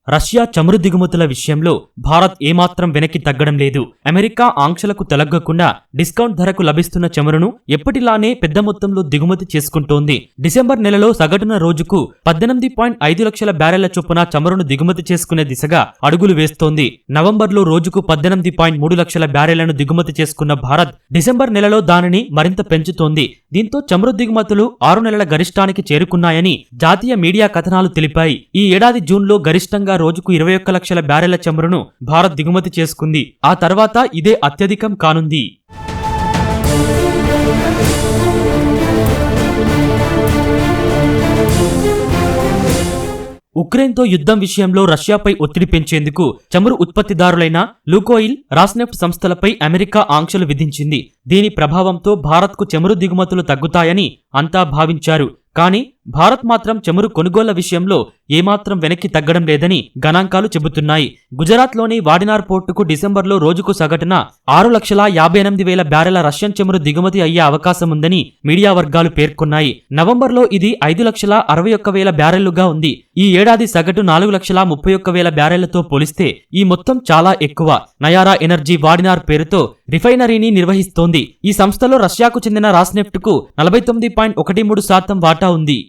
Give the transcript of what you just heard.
Russia చమురు దిగుమతుల విషయంలో భారత్ ఏమాత్రం వెనక్కి తగ్గడం లేదు. అమెరికా ఆంక్షలకు తలగ్గకుండా డిస్కౌంట్ ధరకు లభిస్తున్న చమురును ఎప్పటిలానే పెద్ద మొత్తంలో దిగుమతి చేసుకుంటోంది. డిసెంబర్ నెలలో సగటున రోజుకు 18.5 లక్షల బ్యారెళ్ల చొప్పున చమురును దిగుమతి చేసుకునే దిశగా అడుగులు వేస్తోంది. నవంబర్లో రోజుకు 18.3 లక్షల బ్యారెళ్లను దిగుమతి చేసుకున్న భారత్ డిసెంబర్ నెలలో దానిని మరింత పెంచుతోంది. దీంతో చమురు దిగుమతులు 6 నెలల గరిష్టానికి చేరుకున్నాయని జాతీయ మీడియా కథనాలు తెలిపాయి. ఈ ఏడాది జూన్లో గరిష్టంగా రోజుకు 21 లక్షల బ్యారెళ్ల చమురును భారత్ దిగుమతి చేసుకుంది. ఆ తర్వాత ఇదే అత్యధికం కానుంది. ఉక్రెయిన్తో యుద్ధం విషయంలో రష్యాపై ఒత్తిడి పెంచేందుకు చమురు ఉత్పత్తిదారులైన లూకోయిల్, రాస్నెఫ్ట్ సంస్థలపై అమెరికా ఆంక్షలు విధించింది. దీని ప్రభావంతో భారత్కు చమురు దిగుమతులు తగ్గుతాయని అంతా భావించారు. కానీ భారత్ మాత్రం చమురు కొనుగోళ్ల విషయంలో ఏమాత్రం వెనక్కి తగ్గడం లేదని గణాంకాలు చెబుతున్నాయి. గుజరాత్లోని వాడినార్ పోర్టుకు డిసెంబర్లో రోజుకు సగటున 6,58,000 బ్యారెల రష్యన్ చమురు దిగుమతి అయ్యే అవకాశం ఉందని మీడియా వర్గాలు పేర్కొన్నాయి. నవంబర్లో ఇది 5,61,000 బ్యారెళ్లుగా ఉంది. ఈ ఏడాది సగటు 4,31,000 బ్యారెళ్లతో పోలిస్తే ఈ మొత్తం చాలా ఎక్కువ. నయారా ఎనర్జీ వాడినార్ పేరుతో రిఫైనరీని నిర్వహిస్తోంది. ఈ సంస్థలో రష్యాకు చెందిన రాస్నెఫ్ట్కు 49.13% వాటా ఉంది.